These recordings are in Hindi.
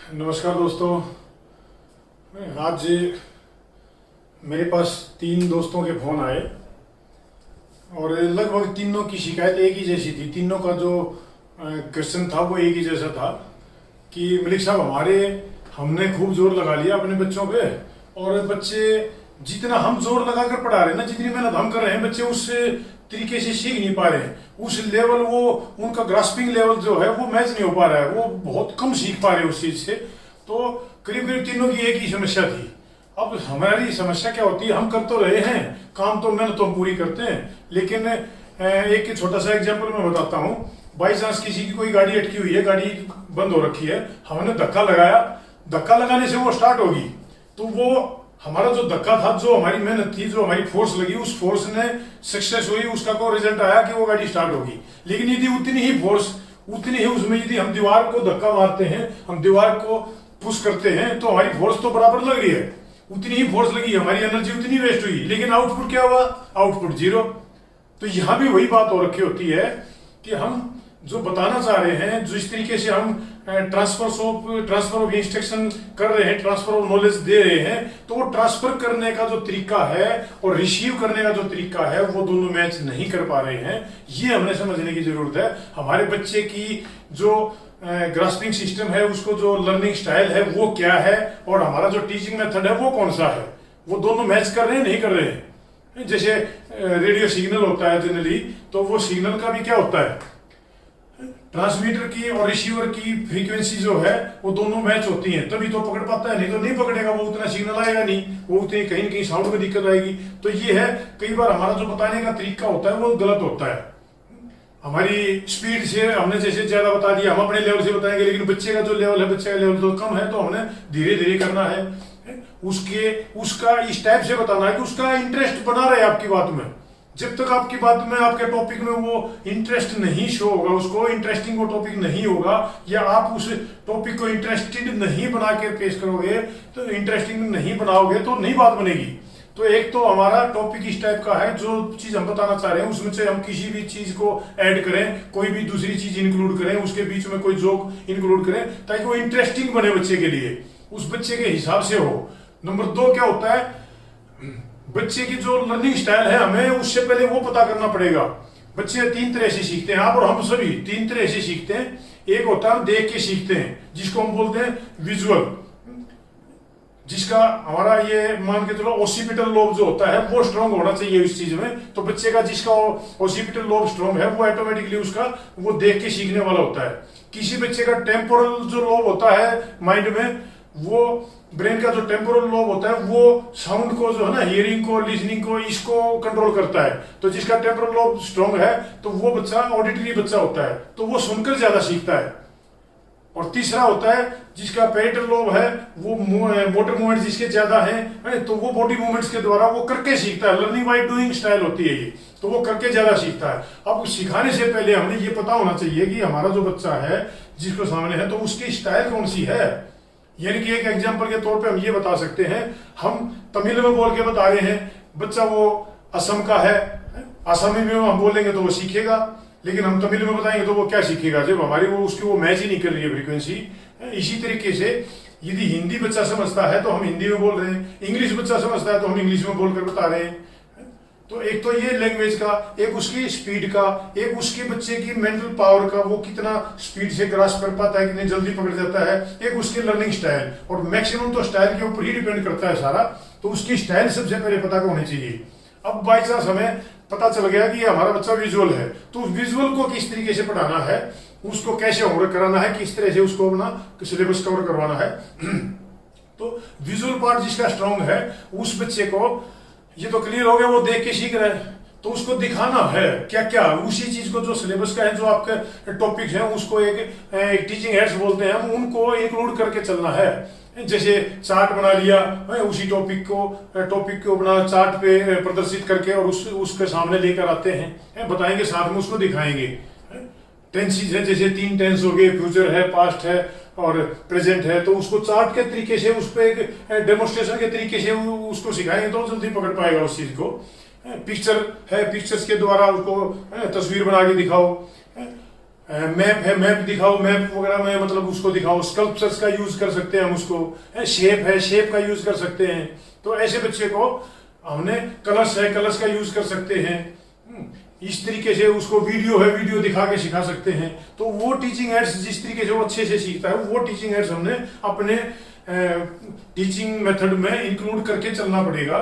नमस्कार दोस्तों। आज मेरे पास 3 दोस्तों के फ़ोन आए और लगभग तीनों की शिकायत एक ही जैसी थी। तीनों का जो क्वेश्चन था वो एक ही जैसा था कि मलिक साहब हमने खूब जोर लगा लिया अपने बच्चों पे और बच्चे जितना हम जोर लगा कर पढ़ा रहे हैं ना, जितनी मेहनत हम कर रहे हैं, बच्चे उस तरीके से सीख नहीं पा रहे हैं। उस लेवल वो उनका ग्रास्पिंग लेवल जो है वो मैच नहीं हो पा रहा है, वो बहुत कम सीख पा रहे हैं उस चीज से। तो करीब करीब तीनों की एक ही समस्या थी। अब हमारी समस्या क्या होती है, हम कर तो रहे हैं काम, तो मेहनत तो हम पूरी करते हैं, लेकिन एक छोटा सा एग्जाम्पल मैं बताता हूँ। बाई चांस किसी की कोई गाड़ी अटकी हुई है, गाड़ी बंद हो रखी है, हमने धक्का लगाया, धक्का लगाने से वो स्टार्ट होगी, तो वो हमारा जो धक्का था, जो हमारी मेहनत थी, जो हमारी फोर्स लगी, उस फोर्स ने सक्सेस हुई, उसका को रिजल्ट आया कि वो गाड़ी स्टार्ट होगी। लेकिन यदि उतनी ही फोर्स, उतनी ही उसमें यदि हम दीवार को धक्का मारते हैं, हम दीवार को पुश करते हैं, तो हमारी फोर्स तो बराबर लग रही है, उतनी ही फोर्स लगी, हमारी एनर्जी उतनी वेस्ट हुई, लेकिन आउटपुट क्या हुआ? आउटपुट 0। तो यहां भी वही बात हो रखी होती है कि हम जो बताना चाह रहे हैं, जिस तरीके से हम ट्रांसफर ऑफ इंस्ट्रक्शन कर रहे हैं, ट्रांसफर ऑफ नॉलेज दे रहे हैं, तो वो ट्रांसफर करने का जो तरीका है और रिसीव करने का जो तरीका है, वो दोनों मैच नहीं कर पा रहे हैं। ये हमने समझने की जरूरत है। हमारे बच्चे की जो ग्रास्पिंग सिस्टम है, उसको जो लर्निंग स्टाइल है वो क्या है, और हमारा जो टीचिंग मेथड है वो कौन सा है, वो दोनों मैच कर रहे हैं नहीं कर रहे हैं। जैसे रेडियो सिग्नल होता है जनरली, तो वो सिग्नल का भी क्या होता है, ट्रांसमीटर की और रिसीवर की फ्रीक्वेंसी जो है वो दोनों मैच होती हैं, तभी तो पकड़ पाता है, नहीं तो नहीं पकड़ेगा, वो उतना सिग्नल आएगा नहीं, वो उतनी कहीं ना कहीं साउंड में दिक्कत आएगी। तो ये है, कई बार हमारा जो बताने का तरीका होता है वो गलत होता है। हमारी स्पीड से हमने जैसे ज्यादा बता दिया, हम अपने लेवल से बताएंगे, लेकिन बच्चे का जो लेवल है, बच्चे का लेवल तो कम है, तो हमने धीरे धीरे करना है, उसका इस टाइप से बताना है कि उसका इंटरेस्ट बना रहे आपकी बात में। जब तक आपकी बात में, आपके टॉपिक में वो इंटरेस्ट नहीं शो होगा, उसको इंटरेस्टिंग वो टॉपिक नहीं होगा, या आप उस टॉपिक को इंटरेस्टेड नहीं बना के पेश करोगे, तो इंटरेस्टिंग नहीं बनाओगे तो नहीं बात बनेगी। तो एक तो हमारा टॉपिक इस टाइप का है, जो चीज हम बताना चाह रहे हैं उसमें से हम किसी भी चीज को ऐड करें, कोई भी दूसरी चीज इंक्लूड करें, उसके बीच में कोई जोक इंक्लूड करें, ताकि वो इंटरेस्टिंग बने बच्चे के लिए, उस बच्चे के हिसाब से हो। नंबर 2 क्या होता है, बच्चे की जो लर्निंग स्टाइल है, हमें उससे पहले वो पता करना पड़ेगा। बच्चे 3 तरह से सीखते हैं, आप और हम सभी 3 तरह से सीखते हैं। एक होता है देख के सीखते हैं, जिसको हम बोलते हैं विजुअल, जिसका हमारा ये मान के चलो ओसिपिटल लोब जो होता है वो स्ट्रांग होना चाहिए इस चीज में। तो बच्चे का जिसका ओसिपिटल लोब स्ट्रांग है, वो ऑटोमेटिकली उसका वो देख के सीखने वाला होता है। किसी बच्चे का टेम्पोरल जो लोब होता है माइंड में, वो ब्रेन का जो टेम्पोरल लोब होता है, वो साउंड को जो है ना, हियरिंग को, लिसनिंग को, इसको कंट्रोल करता है। तो जिसका टेम्पोरल लोब स्ट्रांग है, तो वो बच्चा ऑडिटरी बच्चा होता है, तो वो सुनकर ज्यादा सीखता है। और तीसरा होता है जिसका पेरिटल लोब है, वो मोटर मूवमेंट जिसके ज्यादा है, तो वो बॉडी मूवमेंट्स के द्वारा वो करके सीखता है। लर्निंग बाय डूइंग स्टाइल होती है ये, तो वो करके ज्यादा सीखता है। अब सिखाने से पहले हमें ये पता होना चाहिए कि हमारा जो बच्चा है जिसको सामने है, तो उसकी स्टाइल कौन सी है। यानी कि एक एग्जांपल के तौर पे हम ये बता सकते हैं, हम तमिल में बोल के बता रहे हैं, बच्चा वो असम का है, असमी में हम बोलेंगे तो वो सीखेगा, लेकिन हम तमिल में बताएंगे तो वो क्या सीखेगा, जब हमारी वो उसकी वो मैच ही नहीं कर रही है फ्रीक्वेंसी। इसी तरीके से यदि हिंदी बच्चा समझता है तो हम हिंदी में बोल रहे हैं, इंग्लिश बच्चा समझता है तो हम इंग्लिश में बोलकर बता रहे हैं। तो एक तो ये लैंग्वेज का, एक उसकी स्पीड का, एक उसके बच्चे की मेंटल पावर का, वो कितना स्पीड से ग्रास्प कर पाता है, कितनी जल्दी पकड़ जाता है, एक उसकी लर्निंग स्टाइल, और मैक्सिमम तो स्टाइल के ऊपर ही डिपेंड करता है सारा। तो उसकी स्टाइल सबसे पहले पता होनी चाहिए। अब बाई चांस हमें पता चल गया कि हमारा बच्चा विजुअल है, तो विजुअल को किस तरीके से पढ़ाना है, उसको कैसे होमवर्क कराना है, किस तरह से उसको अपना सिलेबस कवर करवाना है। तो विजुअल पार्ट जिसका स्ट्रांग है, उस बच्चे को ये तो क्लियर हो गया, वो देख के सीख रहा है, तो उसको दिखाना है क्या क्या, उसी चीज को जो सिलेबस का है, जो आपके टॉपिक है, उसको एक टीचिंग हेड्स बोलते हैं हम, उनको इंक्लूड करके चलना है। जैसे चार्ट बना लिया, उसी टॉपिक को बना चार्ट पे प्रदर्शित करके और उसके सामने लेकर आते हैं, बताएंगे, साथ में उसको दिखाएंगे। टेंसेस है, जैसे 3 टेंस हो गए, फ्यूचर है, पास्ट है और प्रेजेंट है, तो उसको चार्ट के तरीके से, उस पर एक डेमोन्स्ट्रेशन के तरीके से उसको सिखाएंगे तो जल्दी पकड़ पाएगा उस चीज को। पिक्चर है, पिक्चर्स के द्वारा उसको तस्वीर बना के दिखाओ, मैप है, मैप दिखाओ, मैप वगैरह में मतलब उसको दिखाओ। स्कल्पचर्स का यूज कर सकते हैं हम उसको, शेप है, शेप का यूज कर सकते हैं। तो ऐसे बच्चे को हमने कलर्स है, कलर्स का यूज कर सकते हैं। इस तरीके से उसको वीडियो है, वीडियो दिखा के सिखा सकते हैं। तो वो टीचिंग एड्स जिस तरीके से वो अच्छे से सीखता है, वो टीचिंग एड्स हमने अपने टीचिंग मेथड में इंक्लूड करके चलना पड़ेगा।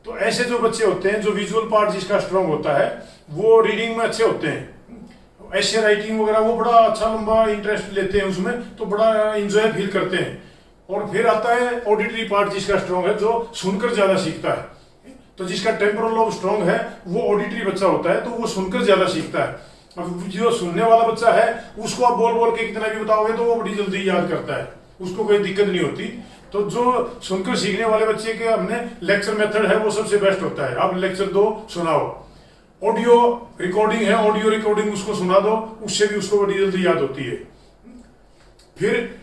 तो ऐसे जो बच्चे होते हैं, जो विजुअल पार्ट जिसका स्ट्रांग होता है, वो रीडिंग में अच्छे होते हैं। ऐसे राइटिंग वगैरह वो बड़ा अच्छा लंबा इंटरेस्ट लेते हैं उसमें, तो बड़ा इंजॉय फील करते हैं। और फिर आता है ऑडिटरी पार्ट जिसका स्ट्रांग है, जो सुनकर ज्यादा सीखता है। तो जिसका टेम्पोरल लोब स्ट्रांग है वो ऑडिटरी बच्चा होता है, तो वो सुनकर ज्यादा सीखता है। अब जो सुनने वाला बच्चा है उसको आप बोल बोल के कितना भी बताओगे तो वो बड़ी जल्दी याद करता है, उसको कोई दिक्कत नहीं होती। तो जो सुनकर सीखने वाले बच्चे के हमने लेक्चर मेथड है वो सबसे बेस्ट होता है। आप लेक्चर दो, सुनाओ, ऑडियो रिकॉर्डिंग है, ऑडियो रिकॉर्डिंग उसको सुना दो, उससे भी उसको बड़ी जल्दी याद होती है। फिर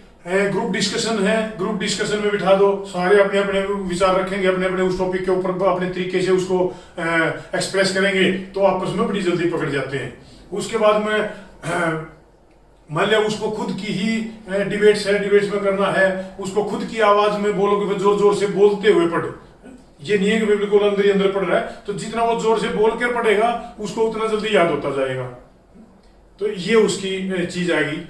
ग्रुप डिस्कशन है, ग्रुप डिस्कशन में बिठा दो, सारे अपने अपने विचार रखेंगे, अपने अपने उस टॉपिक के ऊपर अपने तरीके से उसको एक्सप्रेस करेंगे, तो आपस में बड़ी जल्दी पकड़ जाते हैं। उसके बाद में मान लिया उसको खुद की ही डिबेट्स है, डिबेट्स में करना है, उसको खुद की आवाज में बोलोगे, जोर जोर से बोलते हुए पढ़े। ये नहीं है कि बिल्कुल अंदर ही अंदर पढ़ रहा है, तो जितना वो जोर से बोल कर पढ़ेगा उसको उतना जल्दी याद होता जाएगा। तो ये उसकी चीज आएगी।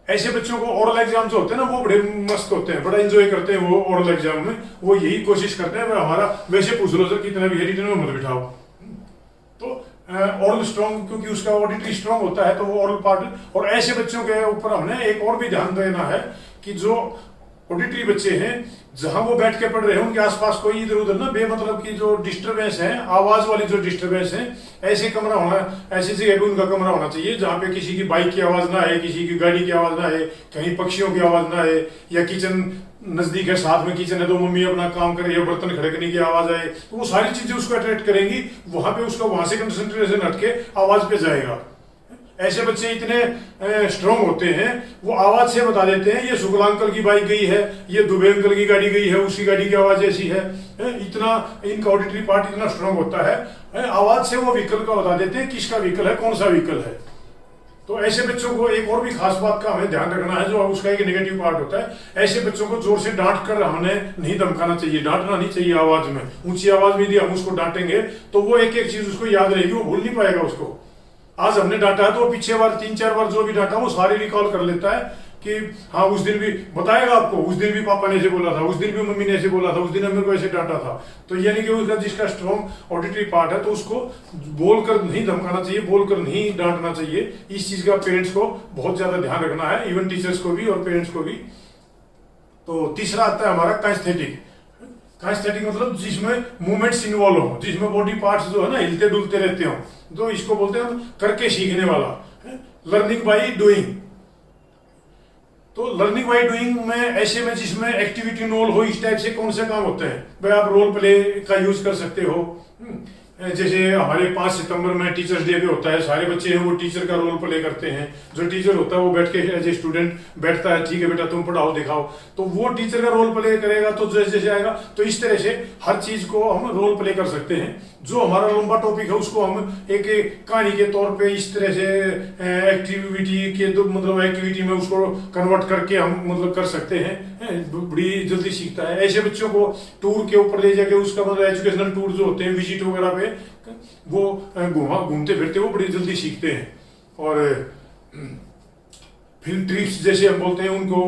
ऐसे बच्चों को ओरल एग्जाम जो होते हैं ना, वो बड़े मस्त होते हैं, बड़ा एंजॉय करते हैं वो ओरल एग्जाम में। वो यही कोशिश करते हैं हमारा वैसे पूछ लो सर कितना भी है, रिटन में मत बिठाओ। तो ओरल स्ट्रॉन्ग, क्योंकि उसका ऑडिटरी स्ट्रॉन्ग होता है, तो वो ओरल पार्ट। और ऐसे बच्चों के ऊपर हमने एक और भी ध्यान देना है कि जो ऑडिटरी बच्चे हैं, जहां वो बैठ के पढ़ रहे हैं उनके आसपास कोई इधर उधर ना बेमतलब की जो डिस्टरबेंस है, आवाज वाली जो डिस्टरबेंस है, ऐसे कमरा होना, ऐसी जगह भी उनका कमरा होना चाहिए जहां पे किसी की बाइक की आवाज ना आए, किसी की गाड़ी की आवाज ना आए, कहीं पक्षियों की आवाज ना आए, या किचन नजदीक है, साथ में किचन है तो मम्मी अपना काम करे या बर्तन खड़कने की आवाज आए, तो वो सारी चीजें उसको अट्रैक्ट करेंगी। वहां पे उसका वहां से कंसंट्रेशन हटके आवाज पे जाएगा। ऐसे बच्चे इतने स्ट्रांग होते हैं, वो आवाज से बता देते हैं ये शुक्ला अंकल की बाइक गई है, ये दुबे अंकल की गाड़ी गई है, उसकी गाड़ी की आवाज ऐसी है। इतना इनका ऑडिटरी पार्ट इतना स्ट्रांग होता है, आवाज से वो व्हीकल का बता देते हैं किसका व्हीकल है, कौन सा व्हीकल है। तो ऐसे बच्चों को एक और भी खास बात का हमें ध्यान रखना है, जो उसका एक नेगेटिव पार्ट होता है। ऐसे बच्चों को जोर से डांट कर हमने नहीं धमकाना चाहिए, डांटना नहीं चाहिए आवाज में। ऊंची आवाज में यदि हम उसको डांटेंगे तो वो एक एक चीज उसको याद रहेगी, वो भूल नहीं पाएगा उसको। आज हमने डांटा है तो वो पीछे बार 3-4 बार जो भी डांटा वो सारे रिकॉल कर लेता है कि हाँ उस दिन भी बताएगा आपको, उस दिन भी पापा ने ऐसे बोला था, उस दिन भी मम्मी ने ऐसे बोला था, उस दिन मेरे को ऐसे डांटा था। तो यानी कि उसका जिसका स्ट्रॉन्ग ऑडिटरी पार्ट है, तो उसको बोलकर नहीं धमकाना चाहिए, बोलकर नहीं डांटना चाहिए। इस चीज का पेरेंट्स को बहुत ज्यादा ध्यान रखना है, इवन टीचर्स को भी और पेरेंट्स को भी। तो तीसरा आता है हमारा काइस्थेटिक। काइस्थेटिक मतलब जिसमें मूवमेंट्स इन्वॉल्व हो, जिसमें बॉडी पार्ट्स जो है ना हिलते डुलते रहते हो, तो इसको बोलते हैं करके सीखने वाला, लर्निंग बाय डूइंग। तो लर्निंग बाय डूइंग में ऐसे में जिसमें एक्टिविटी इन्वॉल्व हो, इस टाइप से कौन से काम होते हैं भाई, आप रोल प्ले का यूज कर सकते हो। जैसे हमारे 5 सितंबर में टीचर्स डे पे होता है, सारे बच्चे हैं वो टीचर का रोल प्ले करते हैं। जो टीचर होता है वो बैठ के एज ए स्टूडेंट बैठता है, ठीक है बेटा तुम पढ़ाओ दिखाओ, तो वो टीचर का रोल प्ले करेगा। तो जैसे जैसे आएगा, तो इस तरह से हर चीज को हम रोल प्ले कर सकते हैं। जो हमारा लंबा टॉपिक है उसको हम एक कहानी के तौर पे इस तरह से एक्टिविटी के मतलब एक्टिविटी में उसको कन्वर्ट करके हम मतलब कर सकते हैं, बड़ी जल्दी सीखता है। ऐसे बच्चों को टूर के ऊपर ले जाके उसका मतलब एजुकेशनल टूर जो होते हैं, विजिट वगैरह पे वो घूमते फिरते वो बड़ी जल्दी सीखते हैं। और फील्ड ट्रिप्स जैसे हम बोलते हैं, उनको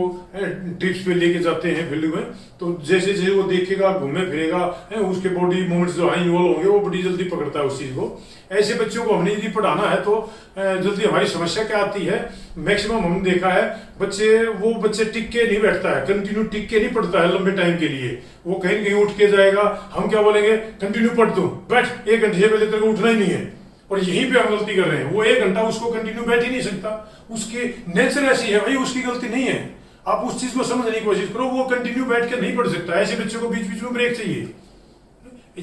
ट्रिप्स पे लेके जाते हैं फील्ड में, तो जैसे जैसे वो देखेगा घूमे फिरेगा, उसके बॉडी मूवमेंट्स जो है इन्वॉल्व होंगे, वो बड़ी जल्दी पकड़ता है उस चीज को। ऐसे बच्चों को हमने यदि पढ़ाना है तो जल्दी हमारी समस्या क्या आती है, मैक्सिमम हमने देखा है बच्चे टिक के नहीं बैठता है, कंटिन्यू टिक के नहीं पढ़ता है लंबे टाइम के लिए। वो कहीं कहीं उठ के जाएगा, हम क्या बोलेंगे कंटिन्यू पढ़ दो, बैठ 1 घंटे से पहले तेरे को उठना ही नहीं है। और यहीं पे हम गलती कर रहे हैं, वो 1 घंटा उसको कंटिन्यू बैठ ही नहीं सकता, उसकी नेचर ऐसी है भाई, उसकी गलती नहीं है। आप उस चीज को समझने की कोशिश करो, वो कंटिन्यू बैठ के नहीं पढ़ सकता। ऐसे बच्चों को बीच बीच में ब्रेक चाहिए।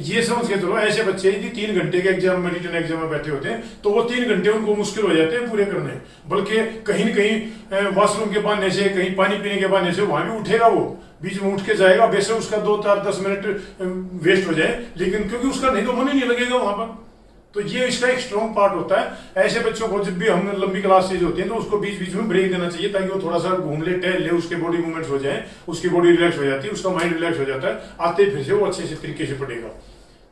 ये समझ के चलो, ऐसे बच्चे यदि 3 घंटे के एग्जाम में, रिटन एग्जाम में बैठे होते हैं, तो वो 3 घंटे उनको मुश्किल हो जाते हैं पूरे करने। बल्कि कहीं न कहीं वॉशरूम के बहाने से, कहीं पानी पीने के बहाने से वहां भी उठेगा, वो बीच में उठ के जाएगा, वैसे उसका 2-4-10 मिनट वेस्ट हो जाए, लेकिन क्योंकि उसका नहीं तो मन ही नहीं लगेगा वहां पर। तो ये इसका एक स्ट्रॉन्ग पार्ट होता है। ऐसे बच्चों को जब भी हम लंबी क्लास स्टेज होती है तो उसको बीच बीच में ब्रेक देना चाहिए, ताकि वो थोड़ा सा घूम ले, टहल ले, उसके बॉडी मूवमेंट्स हो जाए, उसकी बॉडी रिलैक्स हो जाती है, उसका माइंड रिलैक्स हो जाता है, आते ही फिर से वो अच्छे से तरीके से पढ़ेगा।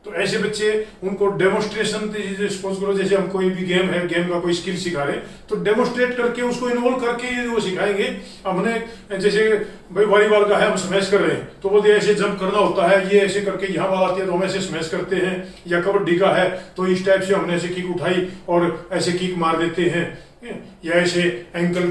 तो ऐसे बच्चे उनको डेमोस्ट्रेशन सपोज करो, जैसे हम कोई भी गेम है, गेम का कोई स्किल सिखा रहे तो डेमोस्ट्रेट करके उसको इन्वॉल्व करके वो सिखाएंगे। हमने जैसे भाई वॉलीबॉल का है, हम स्मैश कर रहे हैं तो बोलते ऐसे जंप करना होता है, ये ऐसे करके यहाँ बॉल आती है तो हम ऐसे स्मैश करते हैं। या कबड्डी का है तो इस टाइप से हमने ऐसे किक उठाई और ऐसे किक मार देते हैं, या ऐसे एंकल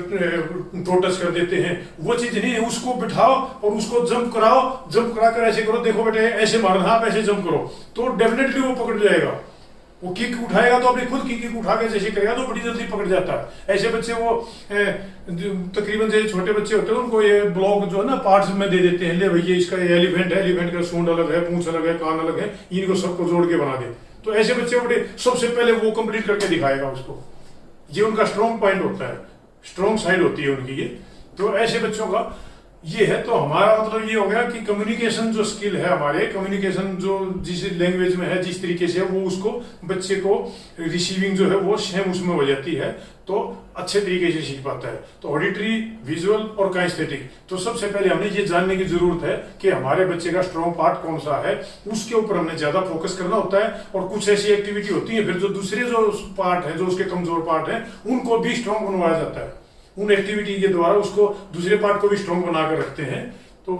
टो टच कर देते हैं। वो चीज नहीं है, उसको बिठाओ और उसको जंप कराओ, जंप करा कर ऐसे करो, देखो बेटे ऐसे मारना, आप ऐसे जंप करो, तो डेफिनेटली वो पकड़ जाएगा। वो किक उठाएगा तो अपनी खुद की किक उठा के जैसे करेगा तो बड़ी जल्दी पकड़ जाता है। ऐसे बच्चे वो तकरीबन जैसे छोटे बच्चे होते हैं उनको ये ब्लॉक जो है ना पार्ट्स में दे देते हैं, ले भैया इसका एलिफेंट है, एलिफेंट का सूंड अलग है, पूंछ अलग है, कान अलग है, इनको सबको जोड़ के बना दे। तो ऐसे बच्चे बड़े सबसे पहले वो कंप्लीट करके दिखाएगा उसको। ये उनका स्ट्रॉन्ग पॉइंट होता है, स्ट्रॉन्ग साइड होती है उनकी ये। तो ऐसे बच्चों का ये है। तो हमारा मतलब ये हो गया कि कम्युनिकेशन जो स्किल है हमारे, कम्युनिकेशन जो जिस लैंग्वेज में है, जिस तरीके से वो उसको बच्चे को रिसीविंग जो है वो सेम उसमें हो जाती है, तो अच्छे तरीके से सीख पाता है। तो ऑडिटरी, विजुअल और काइस्थेटिक, तो सबसे पहले हमें ये जानने की जरूरत है कि हमारे बच्चे का स्ट्रॉन्ग पार्ट कौन सा है, उसके ऊपर हमें ज्यादा फोकस करना होता है। और कुछ ऐसी एक्टिविटी होती है फिर जो दूसरे जो पार्ट है, जो उसके कमजोर पार्ट है, उनको भी स्ट्रॉन्ग बनवाया जाता है। उन एक्टिविटी के द्वारा उसको दूसरे पार्ट को भी स्ट्रॉन्ग बनाकर रखते हैं। तो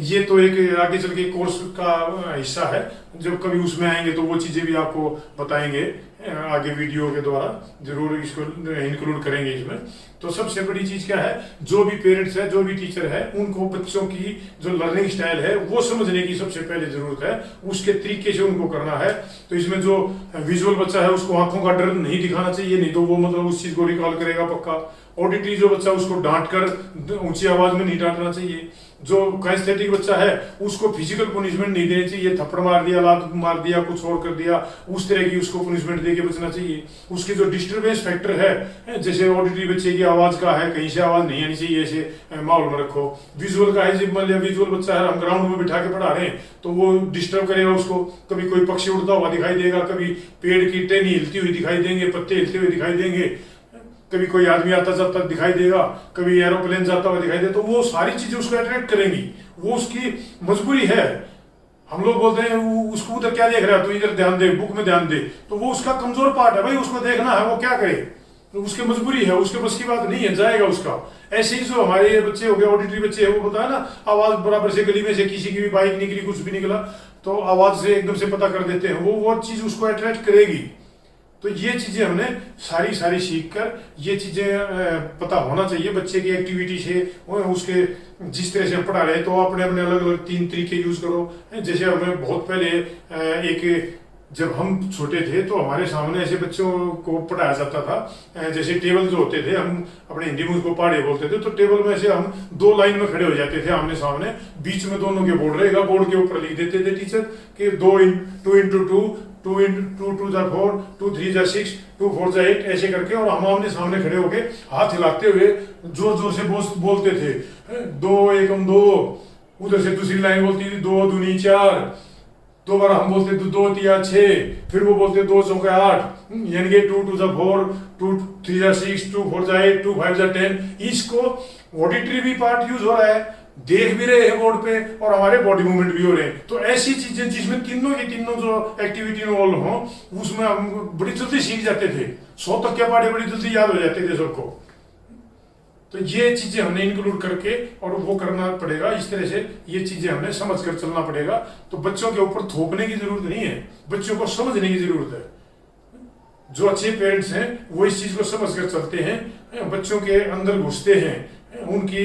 ये तो एक आगे चल के कोर्स का हिस्सा है, जब कभी उसमें आएंगे तो वो चीजें भी आपको बताएंगे आगे वीडियो के द्वारा, जरूर इसको इंक्लूड करेंगे इसमें। तो सबसे बड़ी चीज क्या है, जो भी पेरेंट्स है, जो भी टीचर है, उनको बच्चों की जो लर्निंग स्टाइल है वो समझने की सबसे पहले जरूरत है, उसके तरीके से उनको करना है। तो इसमें जो विजुअल बच्चा है उसको आंखों का डर नहीं दिखाना चाहिए, नहीं तो वो मतलब उस चीज को रिकॉल करेगा पक्का। ऑडिटरी जो बच्चा उसको डांट कर ऊंची आवाज में नहीं डांटना चाहिए। जो काइस्थेटिक बच्चा है उसको फिजिकल पनिशमेंट नहीं देनी चाहिए, थप्पड़ मार दिया, लात मार दिया, कुछ और कर दिया, उस तरह की उसको पनिशमेंट देके बचना चाहिए। उसके जो डिस्टर्बेंस फैक्टर है, जैसे ऑडिटरी बच्चे की आवाज का है, कहीं से आवाज नहीं आनी चाहिए, ऐसे माहौल में रखो। विजुअल का है, जब मान लिया विजुअल बच्चा है, हम ग्राउंड में बिठा के पढ़ा रहे हैं तो वो डिस्टर्ब करेगा उसको, कभी कोई पक्षी उड़ता हुआ दिखाई देगा, कभी पेड़ की टहनी हिलती हुई दिखाई देंगे, पत्ते हिलते हुए दिखाई देंगे, कभी कोई आदमी आता जाता दिखाई देगा, कभी एरोप्लेन जाता हुआ दिखाई दे, तो वो सारी चीजें उसको अट्रैक्ट करेंगी। वो उसकी मजबूरी है। हम लोग बोलते हैं उसको उधर क्या देख रहा है, तो इधर ध्यान दे, बुक में ध्यान दे, तो वो उसका कमजोर पार्ट है भाई, उसको देखना है, वो क्या करे, तो उसकी मजबूरी है, उसके बस की बात नहीं है, जाएगा उसका। ऐसे ही जो हमारे ये बच्चे हो गए ऑडिटरी बच्चे है, वो बताया ना, आवाज बराबर से गली में से किसी की भी बाइक निकली, कुछ भी निकला तो आवाज से एकदम से पता कर देते हैं, वो चीज उसको अट्रैक्ट करेगी। तो ये चीजें हमने सारी सीख कर, ये चीजें पता होना चाहिए बच्चे की एक्टिविटी से, उसके जिस तरह से हम पढ़ा रहे, तो अपने अपने अलग अलग 3 तरीके यूज करो। जैसे हमें बहुत पहले एक जब हम छोटे थे तो हमारे सामने ऐसे बच्चों को पढ़ाया जाता था, जैसे टेबल जो होते थे, हम अपने हिंदी में उसको पहाड़े बोलते थे, तो टेबल में से हम 2 लाइन में खड़े हो जाते थे आमने सामने, बीच में दोनों के बोर्ड रहेगा, बोर्ड के ऊपर लिख देते थे टीचर कि 2 into 2, 2 into 2 = 4, 2 3 = 6, 2 4 = 8, ऐसे करके, और हम आमने सामने खड़े होके हाथ हिलाते हुए जोर जोर से बोलते थे 2 एकम 2, उधर से दूसरी लाइन बोलती थी 2 दूनी 4, दोबारा हम बोलते 2 3 6, फिर वो बोलते 2 चौके 8, यानी कि 2 2 = 4, 2 3 = 6, 2 4 = 8, 2 5 = 10। इसको ऑडिटरी भी पार्ट यूज हो रहा है, देख भी रहे हैं बोर्ड पे, और हमारे बॉडी मूवमेंट भी हो रहे हैं। तो ऐसी चीजें जिसमें तीनों की तीनों जो एक्टिविटी इन्वॉल्व हो, उसमें हम बड़ी जल्दी सीख जाते थे, 100 तक के पढ़े बड़ी जल्दी याद हो जाते थे सबको। तो ये चीजें हमने इंक्लूड करके और वो करना पड़ेगा, इस तरह से ये चीजें हमने समझ कर चलना पड़ेगा। तो बच्चों के ऊपर थोपने की जरूरत नहीं है, बच्चों को समझने की जरूरत है। जो अच्छे पेरेंट्स हैं वो इस चीज को समझ कर चलते हैं, बच्चों के अंदर घुसते हैं, उनकी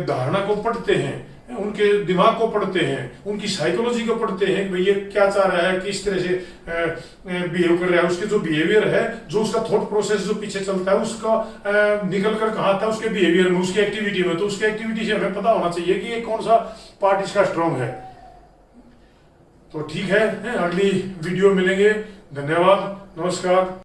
धारणा को पढ़ते हैं, उनके दिमाग को पढ़ते हैं, उनकी साइकोलॉजी को पढ़ते हैं कि ये क्या चाह रहा है, किस तरह से बिहेव कर रहा है, उसके जो बिहेवियर है, जो उसका थॉट प्रोसेस जो पीछे चलता है, उसका निकल कर कहाँ था उसके बिहेवियर में, उसकी एक्टिविटी में। तो उसकी एक्टिविटी से हमें पता होना चाहिए कि ये कौन सा पार्ट इसका स्ट्रॉन्ग है। तो ठीक है, अगली वीडियो मिलेंगे। धन्यवाद, नमस्कार।